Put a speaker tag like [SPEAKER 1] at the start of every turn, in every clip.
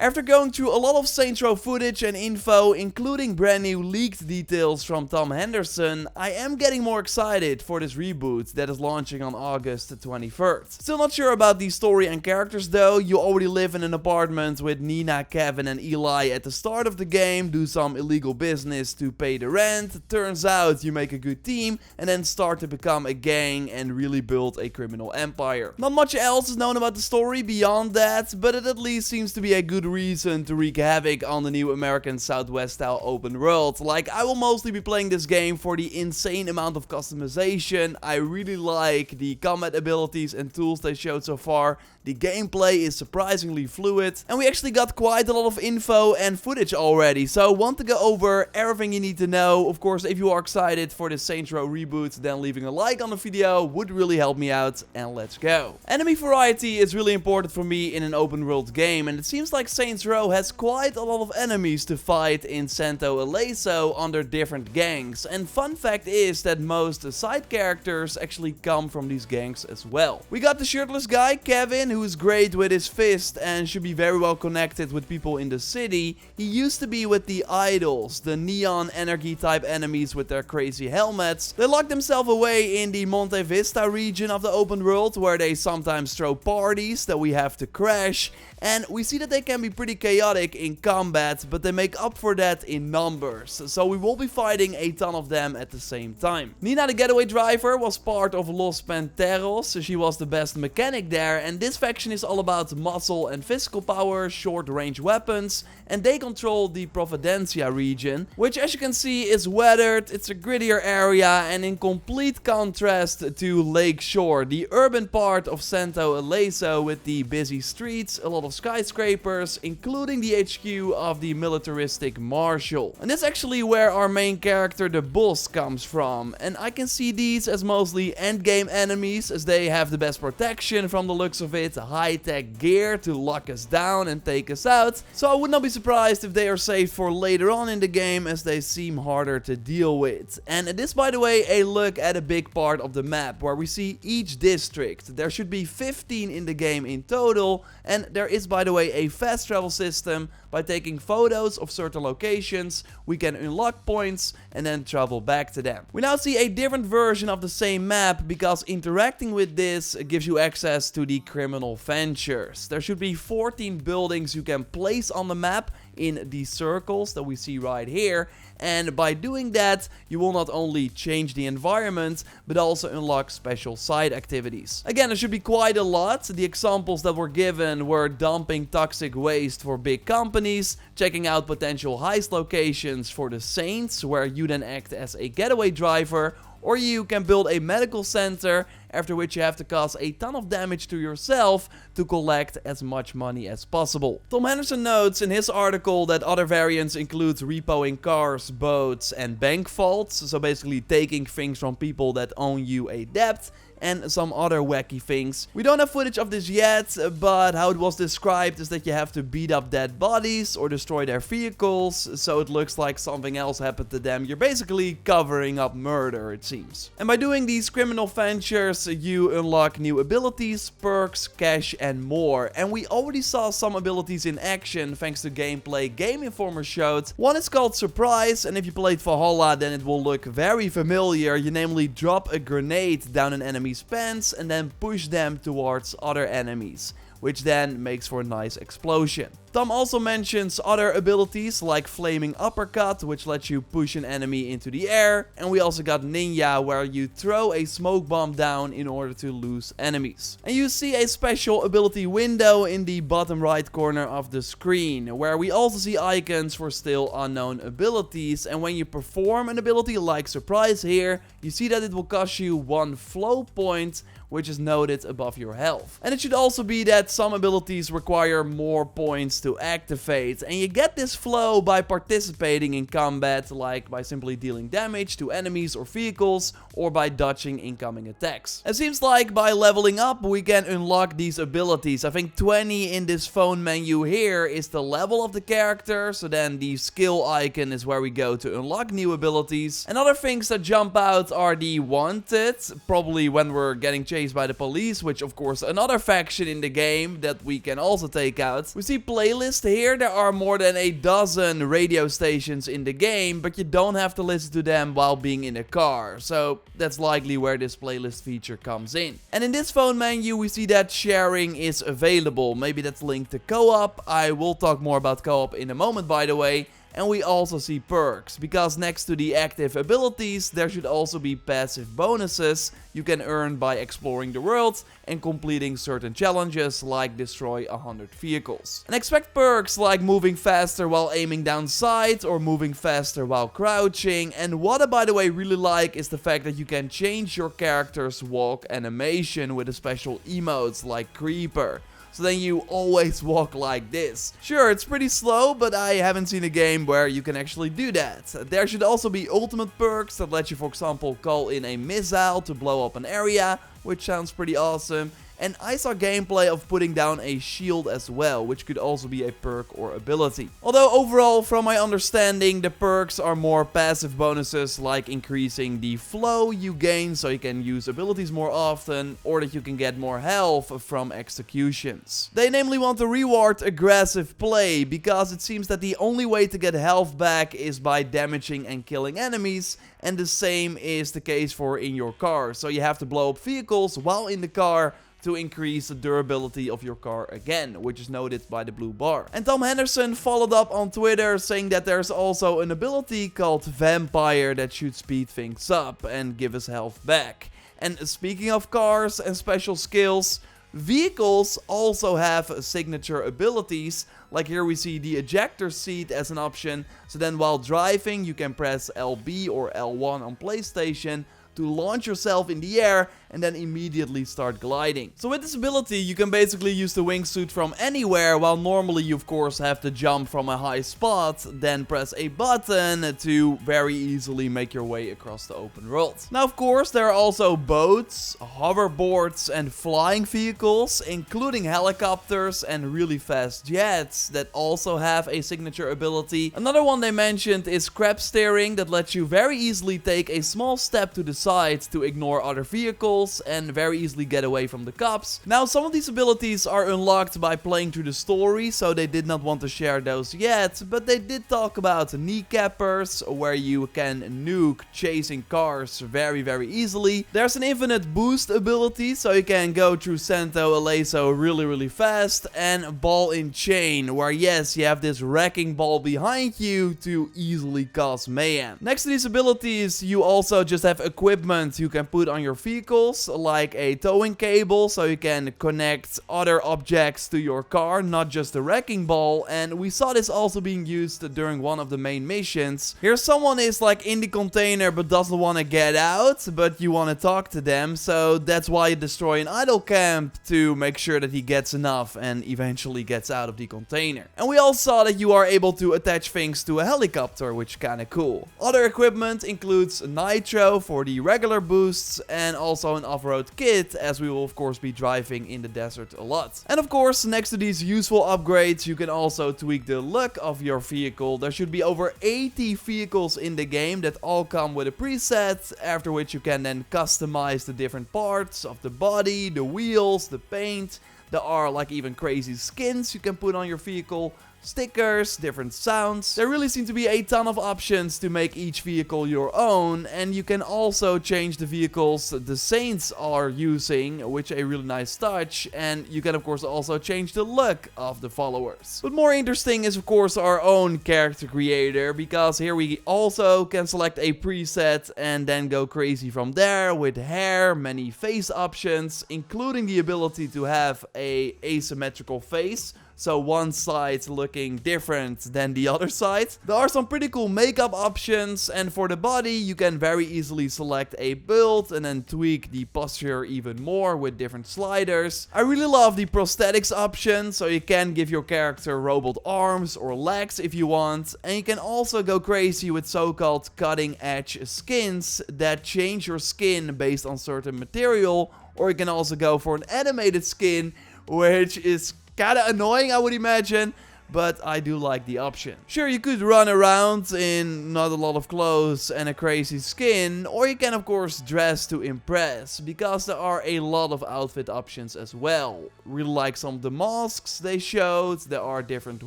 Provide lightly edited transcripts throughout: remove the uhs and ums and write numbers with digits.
[SPEAKER 1] After going through a lot of Saints Row footage and info, including brand new leaked details from Tom Henderson, I am getting more excited for this reboot that is launching on August 23rd. Still not sure about the story and characters though. You already live in an apartment with Nina, Kevin and Eli at the start of the game, do some illegal business to pay the rent, turns out you make a good team, and then start to become a gang and really build a criminal empire. Not much else is known about the story beyond that, but it at least seems to be a good reason to wreak havoc on the new American Southwest style open world. Like, I will mostly be playing this game for the insane amount of customization. I really like the combat abilities and tools they showed so far. The gameplay is surprisingly fluid, and we actually got quite a lot of info and footage already, so I want to go over everything you need to know. Of course, if you are excited for the Saints Row reboot, then leaving a like on the video would really help me out, and let's go. Enemy variety is really important for me in an open world game, and it seems like Saints Row has quite a lot of enemies to fight in Santo Ileso under different gangs, and fun fact is that most side characters actually come from these gangs as well. We got the shirtless guy, Kevin, who is great with his fist and should be very well connected with people in the city. He used to be with the idols, the neon energy type enemies with their crazy helmets. They locked themselves away in the Monte Vista region of the open world, where they sometimes throw parties that we have to crash. And we see that they can be pretty chaotic in combat, but they make up for that in numbers. So we will be fighting a ton of them at the same time. Nina, the getaway driver, was part of Los Panteros. She was the best mechanic there, and this faction is all about muscle and physical power, short range weapons, and they control the Providencia region, which as you can see is weathered. It's a grittier area, and in complete contrast to Lakeshore, the urban part of Santo Ileso with the busy streets, a lot of skyscrapers, including the HQ of the militaristic Marshal. And that's actually where our main character, the boss, comes from. And I can see these as mostly endgame enemies, as they have the best protection from the looks of it, high-tech gear to lock us down and take us out. So I would not be surprised if they are saved for later on in the game, as they seem harder to deal with. And it is, by the way, a look at a big part of the map, where we see each district. There should be 15 in the game in total, and there is, by the way, a fast travel system. By taking photos of certain locations, we can unlock points and then travel back to them. We now see a different version of the same map, because interacting with this gives you access to the criminal ventures. There should be 14 buildings you can place on the map in these circles that we see right here, and by doing that you will not only change the environment but also unlock special side activities. Again, there should be quite a lot. The examples that were given were dumping toxic waste for big companies, checking out potential heist locations for the Saints, where you then act as a getaway driver, or you can build a medical center, after which you have to cause a ton of damage to yourself to collect as much money as possible. Tom Henderson notes in his article that other variants include repoing cars, boats and bank vaults, so basically taking things from people that own you a debt, and some other wacky things. We don't have footage of this yet, but how it was described is that you have to beat up dead bodies or destroy their vehicles, so it looks like something else happened to them. You're basically covering up murder, it seems. And by doing these criminal ventures, you unlock new abilities, perks, cash and more. And we already saw some abilities in action thanks to gameplay Game Informer showed. One is called Surprise, and if you played Valhalla then it will look very familiar. You namely drop a grenade down an enemy's pants and then push them towards other enemies, which then makes for a nice explosion. Tom also mentions other abilities like Flaming Uppercut, which lets you push an enemy into the air, and we also got Ninja, where you throw a smoke bomb down in order to lose enemies. And you see a special ability window in the bottom right corner of the screen, where we also see icons for still unknown abilities, and when you perform an ability like Surprise here, you see that it will cost you 1 flow point, which is noted above your health. And it should also be that some abilities require more points to activate, and you get this flow by participating in combat, like by simply dealing damage to enemies or vehicles, or by dodging incoming attacks. It seems like by leveling up we can unlock these abilities. I think 20 in this phone menu here is the level of the character, so then the skill icon is where we go to unlock new abilities. And other things that jump out are the wanted, probably when we're getting chased by the police, which of course another faction in the game that we can also take out. We see play playlist here. There are more than a dozen radio stations in the game, but you don't have to listen to them while being in a car. So that's likely where this playlist feature comes in. And in this phone menu, we see that sharing is available. Maybe that's linked to co-op. I will talk more about co-op in a moment, by the way. And we also see perks, because next to the active abilities, there should also be passive bonuses you can earn by exploring the world and completing certain challenges like destroy 100 vehicles. And expect perks like moving faster while aiming down sight or moving faster while crouching. And what I, by the way, really like is the fact that you can change your character's walk animation with a special emotes like Creeper. So then you always walk like this. Sure, it's pretty slow, but I haven't seen a game where you can actually do that. There should also be ultimate perks that let you, for example, call in a missile to blow up an area, which sounds pretty awesome. And I saw gameplay of putting down a shield as well, which could also be a perk or ability. Although overall, from my understanding, the perks are more passive bonuses like increasing the flow you gain so you can use abilities more often, or that you can get more health from executions. They namely want to reward aggressive play, because it seems that the only way to get health back is by damaging and killing enemies, and the same is the case for in your car. So you have to blow up vehicles while in the car to increase the durability of your car again, which is noted by the blue bar. And Tom Henderson followed up on Twitter saying that there's also an ability called Vampire that should speed things up and give us health back. And speaking of cars and special skills, vehicles also have signature abilities. Like here we see the ejector seat as an option. So then while driving, you can press LB or L1 on PlayStation to launch yourself in the air and then immediately start gliding. So with this ability, you can basically use the wingsuit from anywhere, while normally you of course have to jump from a high spot, then press a button to very easily make your way across the open world. Now of course there are also boats, hoverboards and flying vehicles, including helicopters and really fast jets that also have a signature ability. Another one they mentioned is crab steering, that lets you very easily take a small step to the side to ignore other vehicles and very easily get away from the cops. Now some of these abilities are unlocked by playing through the story, so they did not want to share those yet, but they did talk about kneecappers, where you can nuke chasing cars very easily. There's an infinite boost ability, so you can go through Santo Aleso really fast, and ball in chain, where yes, you have this wrecking ball behind you to easily cause mayhem. Next to these abilities, you also just have equipment you can put on your vehicles, like a towing cable, so you can connect other objects to your car, not just the wrecking ball. And we saw this also being used during one of the main missions. Here someone is like in the container but doesn't want to get out, but you want to talk to them, so that's why you destroy an idle camp to make sure that he gets enough and eventually gets out of the container. And we also saw that you are able to attach things to a helicopter, which is kinda cool. Other equipment includes nitro for the regular boosts and also an off-road kit, as we will of course be driving in the desert a lot. And of course, next to these useful upgrades, you can also tweak the look of your vehicle. There should be over 80 vehicles in the game that all come with a preset, after which you can then customize the different parts of the body, the wheels, the paint. There are like even crazy skins you can put on your vehicle, stickers, different sounds. There really seem to be a ton of options to make each vehicle your own, and you can also change the vehicles the Saints are using, which is a really nice touch, and you can of course also change the look of the followers. But more interesting is of course our own character creator, because here we also can select a preset and then go crazy from there with hair, many face options, including the ability to have a asymmetrical face. So one side looking different than the other side. There are some pretty cool makeup options, and for the body you can very easily select a build and then tweak the posture even more with different sliders. I really love the prosthetics option, so you can give your character robot arms or legs if you want. And you can also go crazy with so-called cutting edge skins that change your skin based on certain material, or you can also go for an animated skin, which is kinda annoying, I would imagine, but I do like the option. Sure, you could run around in not a lot of clothes and a crazy skin, or you can of course dress to impress, because there are a lot of outfit options as well. Really like some of the masks they showed, there are different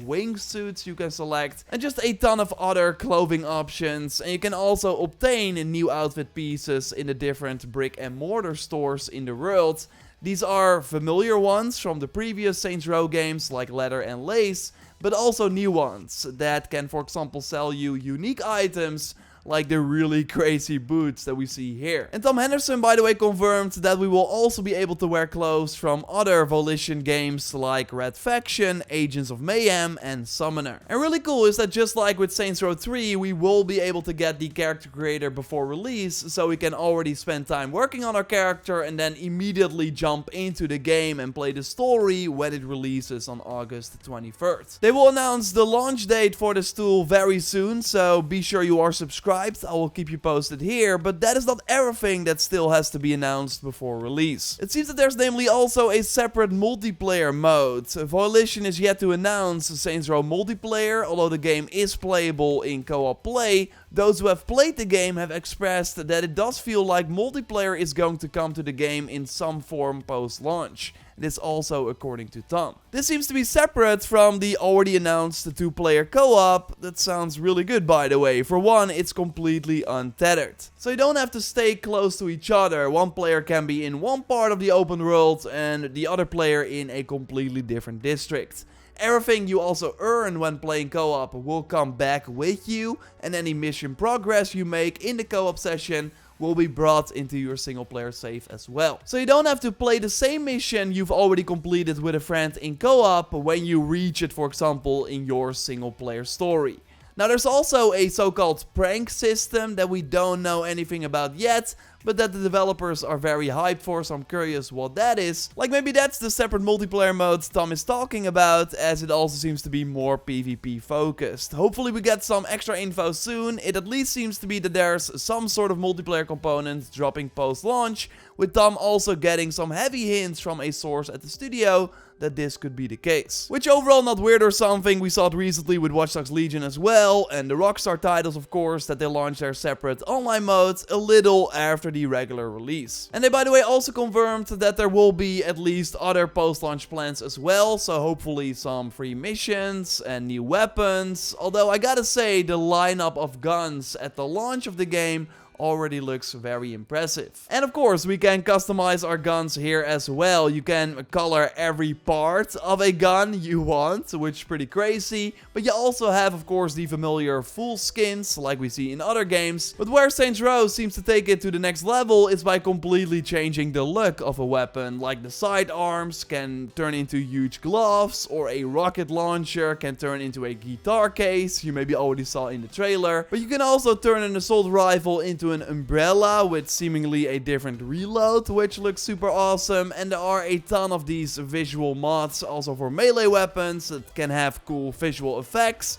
[SPEAKER 1] wingsuits you can select, and just a ton of other clothing options, and you can also obtain new outfit pieces in the different brick and mortar stores in the world. These are familiar ones from the previous Saints Row games like Leather and Lace, but also new ones that can, for example, sell you unique items like the really crazy boots that we see here. And Tom Henderson, by the way, confirmed that we will also be able to wear clothes from other Volition games like Red Faction, Agents of Mayhem, and Summoner. And really cool is that just like with Saints Row 3, we will be able to get the character creator before release, so we can already spend time working on our character and then immediately jump into the game and play the story when it releases on August 23rd. They will announce the launch date for this tool very soon, so be sure you are subscribed. I will keep you posted here, but that is not everything that still has to be announced before release. It seems that there's namely also a separate multiplayer mode. Volition is yet to announce Saints Row multiplayer, although the game is playable in co-op play. Those who have played the game have expressed that it does feel like multiplayer is going to come to the game in some form post-launch. This also according to Tom. This seems to be separate from the already announced 2-player co-op. That sounds really good, by the way. For one, it's completely untethered. So you don't have to stay close to each other. One player can be in one part of the open world and the other player in a completely different district. Everything you also earn when playing co-op will come back with you, and any mission progress you make in the co-op session will be brought into your single player save as well. So you don't have to play the same mission you've already completed with a friend in co-op when you reach it, for example, in your single player story. Now there's also a so-called prank system that we don't know anything about yet, but that the developers are very hyped for, so I'm curious what that is. Like maybe that's the separate multiplayer mode Tom is talking about, as it also seems to be more PvP focused. Hopefully we get some extra info soon. It at least seems to be that there's some sort of multiplayer component dropping post-launch, with Tom also getting some heavy hints from a source at the studio that this could be the case. Which overall not weird or something, we saw it recently with Watch Dogs Legion as well, and the Rockstar titles of course, that they launched their separate online modes a little after the regular release. And they by the way also confirmed that there will be at least other post-launch plans as well, so hopefully some free missions and new weapons, although I gotta say the lineup of guns at the launch of the game already looks very impressive. And of course, we can customize our guns here as well. You can color every part of a gun you want, which is pretty crazy. But you also have, of course, the familiar full skins, like we see in other games. But where Saints Row seems to take it to the next level is by completely changing the look of a weapon. Like the sidearms can turn into huge gloves, or a rocket launcher can turn into a guitar case, you maybe already saw in the trailer. But you can also turn an assault rifle into an umbrella with seemingly a different reload, which looks super awesome. And there are a ton of these visual mods also for melee weapons that can have cool visual effects.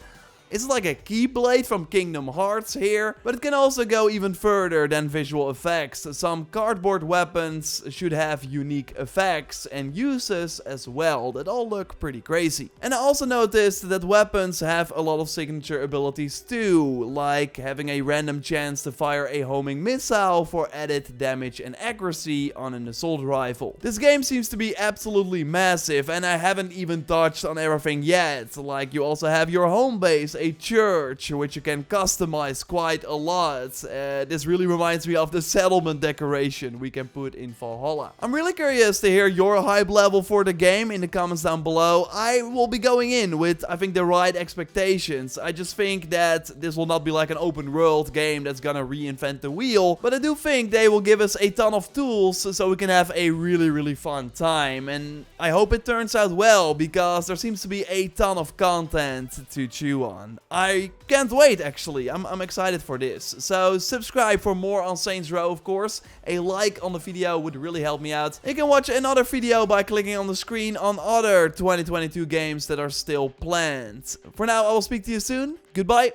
[SPEAKER 1] It's like a keyblade from Kingdom Hearts here, but it can also go even further than visual effects. Some cardboard weapons should have unique effects and uses as well that all look pretty crazy. And I also noticed that weapons have a lot of signature abilities too, like having a random chance to fire a homing missile for added damage and accuracy on an assault rifle. This game seems to be absolutely massive, and I haven't even touched on everything yet. Like you also have your home base, a church, which you can customize quite a lot. This really reminds me of the settlement decoration we can put in Valhalla. I'm really curious to hear your hype level for the game in the comments down below. I will be going in with, I think, the right expectations. I just think that this will not be like an open world game that's gonna reinvent the wheel, but I do think they will give us a ton of tools so we can have a really fun time, and I hope it turns out well, because there seems to be a ton of content to chew on. I can't wait, actually. I'm excited for this. So subscribe for more on Saints Row, of course. A like on the video would really help me out. You can watch another video by clicking on the screen on other 2022 games that are still planned. For now, I will speak to you soon. Goodbye.